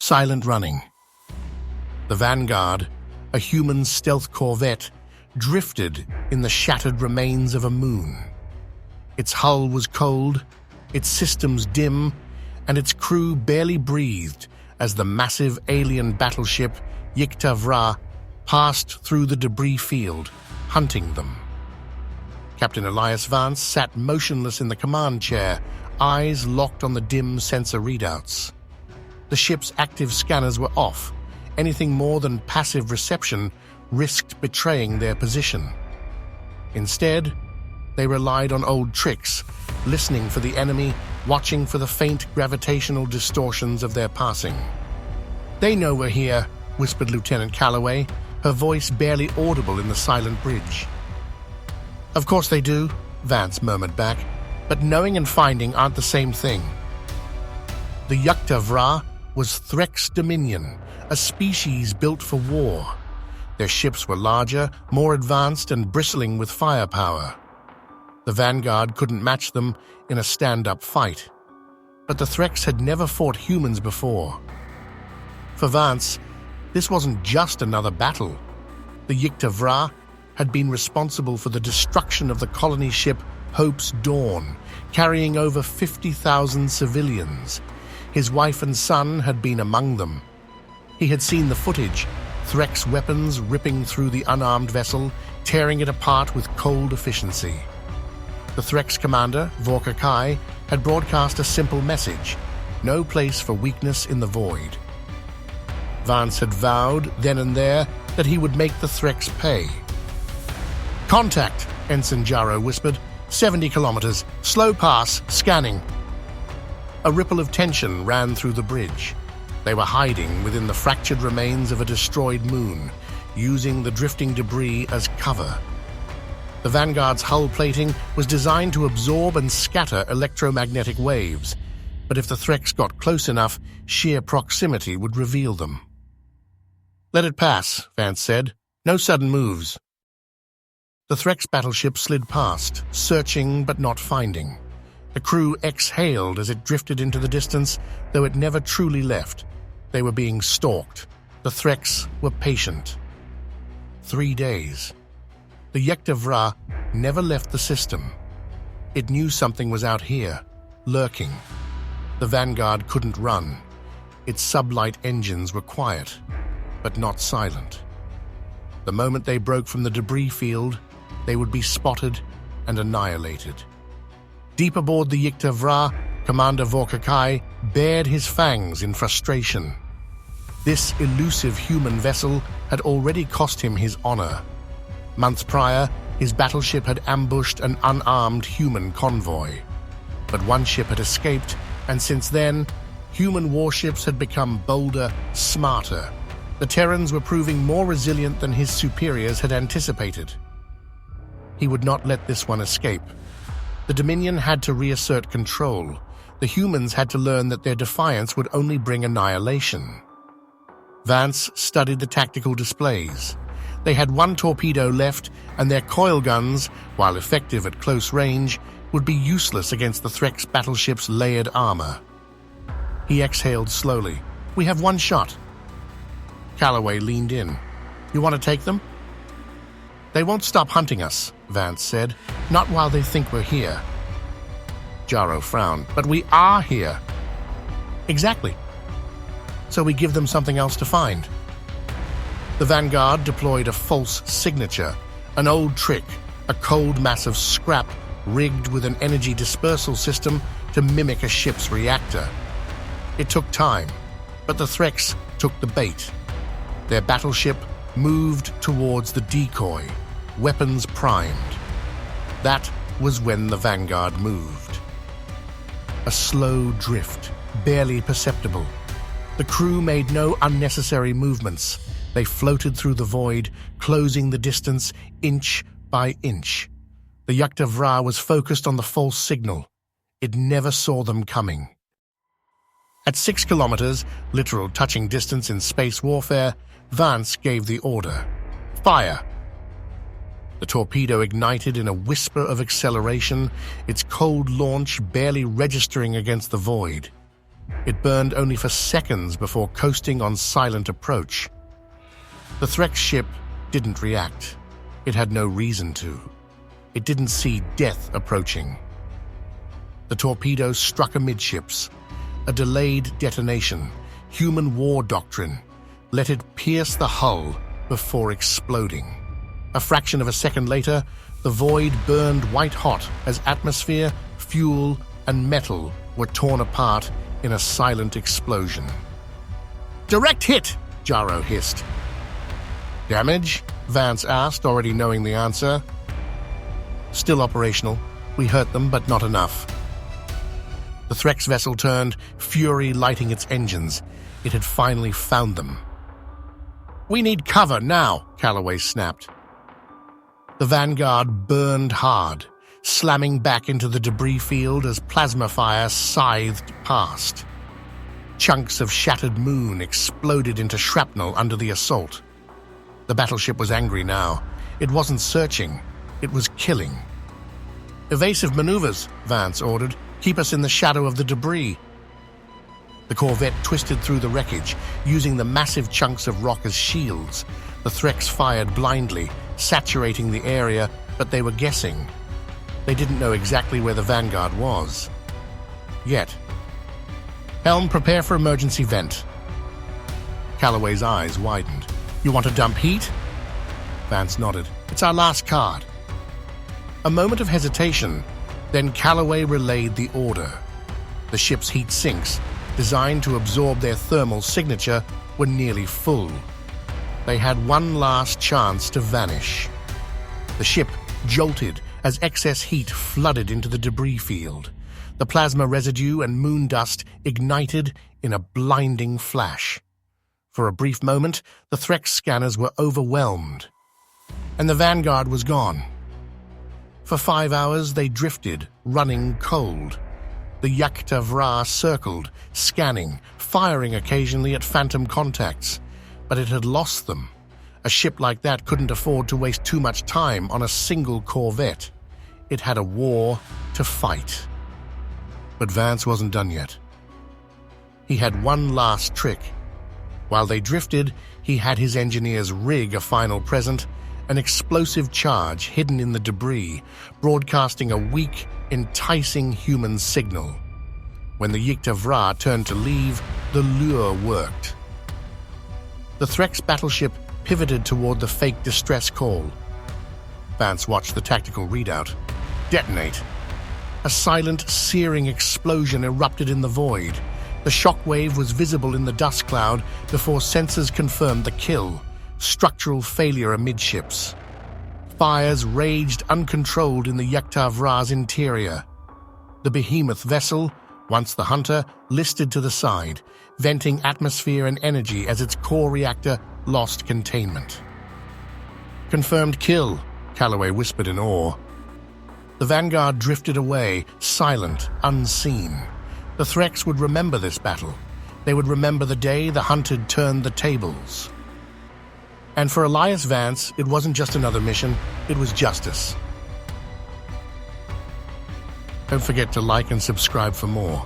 Silent running. The Vanguard, a human stealth corvette, drifted in the shattered remains of a moon. Its hull was cold, its systems dim, and its crew barely breathed as the massive alien battleship Yk'ta Vra passed through the debris field, hunting them. Captain Elias Vance sat motionless in the command chair, eyes locked on the dim sensor readouts. The ship's active scanners were off. Anything more than passive reception risked betraying their position. Instead, they relied on old tricks, listening for the enemy, watching for the faint gravitational distortions of their passing. "They know we're here," whispered Lieutenant Calloway, her voice barely audible in the silent bridge. "Of course they do," Vance murmured back, "but knowing and finding aren't the same thing." The Yk'ta Vra was Threx Dominion, a species built for war. Their ships were larger, more advanced, and bristling with firepower. The Vanguard couldn't match them in a stand-up fight. But the Threx had never fought humans before. For Vance, this wasn't just another battle. The Yk'ta Vra had been responsible for the destruction of the colony ship Hope's Dawn, carrying over 50,000 civilians. His wife and son had been among them. He had seen the footage, Threx weapons ripping through the unarmed vessel, tearing it apart with cold efficiency. The Threx commander, Vorkakai, had broadcast a simple message: no place for weakness in the void. Vance had vowed, then and there, that he would make the Threx pay. "Contact," Ensign Jaro whispered. 70 kilometers. Slow pass. Scanning." A ripple of tension ran through the bridge. They were hiding within the fractured remains of a destroyed moon, using the drifting debris as cover. The Vanguard's hull plating was designed to absorb and scatter electromagnetic waves, but if the Threx got close enough, sheer proximity would reveal them. "Let it pass," Vance said. "No sudden moves." The Threx battleship slid past, searching but not finding. The crew exhaled as it drifted into the distance, though it never truly left. They were being stalked. The Threx were patient. 3 days. The Yk'ta Vra never left the system. It knew something was out here, lurking. The Vanguard couldn't run. Its sublight engines were quiet, but not silent. The moment they broke from the debris field, they would be spotted and annihilated. Deep aboard the Yk'ta Vra, Commander Vorkakai bared his fangs in frustration. This elusive human vessel had already cost him his honor. Months prior, his battleship had ambushed an unarmed human convoy. But one ship had escaped, and since then, human warships had become bolder, smarter. The Terrans were proving more resilient than his superiors had anticipated. He would not let this one escape. The Dominion had to reassert control. The humans had to learn that their defiance would only bring annihilation. Vance studied the tactical displays. They had one torpedo left, and their coil guns, while effective at close range, would be useless against the Threx battleship's layered armor. He exhaled slowly. "We have one shot." Calloway leaned in. "You want to take them?" "They won't stop hunting us," Vance said. "Not while they think we're here." Jaro frowned. "But we are here." "Exactly. So we give them something else to find." The Vanguard deployed a false signature, an old trick, a cold mass of scrap rigged with an energy dispersal system to mimic a ship's reactor. It took time, but the Threx took the bait. Their battleship moved towards the decoy, weapons primed. That was when the Vanguard moved. A slow drift, barely perceptible. The crew made no unnecessary movements. They floated through the void, closing the distance inch by inch. The Yk'ta Vra was focused on the false signal. It never saw them coming. At 6 kilometers, literal touching distance in space warfare, Vance gave the order. "Fire!" The torpedo ignited in a whisper of acceleration, its cold launch barely registering against the void. It burned only for seconds before coasting on silent approach. The Threx ship didn't react. It had no reason to. It didn't see death approaching. The torpedo struck amidships. A delayed detonation, human war doctrine, let it pierce the hull before exploding. A fraction of a second later, the void burned white-hot as atmosphere, fuel, and metal were torn apart in a silent explosion. "Direct hit!" Jaro hissed. "Damage?" Vance asked, already knowing the answer. "Still operational. We hurt them, but not enough." The Threx vessel turned, fury lighting its engines. It had finally found them. "We need cover now," Calloway snapped. The Vanguard burned hard, slamming back into the debris field as plasma fire scythed past. Chunks of shattered moon exploded into shrapnel under the assault. The battleship was angry now. It wasn't searching, it was killing. "Evasive maneuvers," Vance ordered. "Keep us in the shadow of the debris." The corvette twisted through the wreckage, using the massive chunks of rock as shields. The Threx fired blindly, saturating the area, but they were guessing. They didn't know exactly where the Vanguard was. Yet. "Helm, prepare for emergency vent." Calloway's eyes widened. "You want to dump heat?" Vance nodded. "It's our last card." A moment of hesitation, then Calloway relayed the order. The ship's heat sinks, designed to absorb their thermal signature, were nearly full. They had one last chance to vanish. The ship jolted as excess heat flooded into the debris field. The plasma residue and moon dust ignited in a blinding flash. For a brief moment, the Threx scanners were overwhelmed, and the Vanguard was gone. For 5 hours, they drifted, running cold. The Yk'ta Vra circled, scanning, firing occasionally at phantom contacts. But it had lost them. A ship like that couldn't afford to waste too much time on a single corvette. It had a war to fight. But Vance wasn't done yet. He had one last trick. While they drifted, he had his engineers rig a final present, an explosive charge hidden in the debris, broadcasting a weak, enticing human signal. When the Yk'ta Vra turned to leave, the lure worked. The Threx battleship pivoted toward the fake distress call. Vance watched the tactical readout. Detonate. A silent, searing explosion erupted in the void. The shockwave was visible in the dust cloud before sensors confirmed the kill. Structural failure amidships. Fires raged uncontrolled in the Yk'ta Vra's interior. The behemoth vessel, once the Hunter, listed to the side, venting atmosphere and energy as its core reactor lost containment. "Confirmed kill," Calloway whispered in awe. The Vanguard drifted away, silent, unseen. The Threx would remember this battle. They would remember the day the Hunted turned the tables. And for Elias Vance, it wasn't just another mission, it was justice. Don't forget to like and subscribe for more.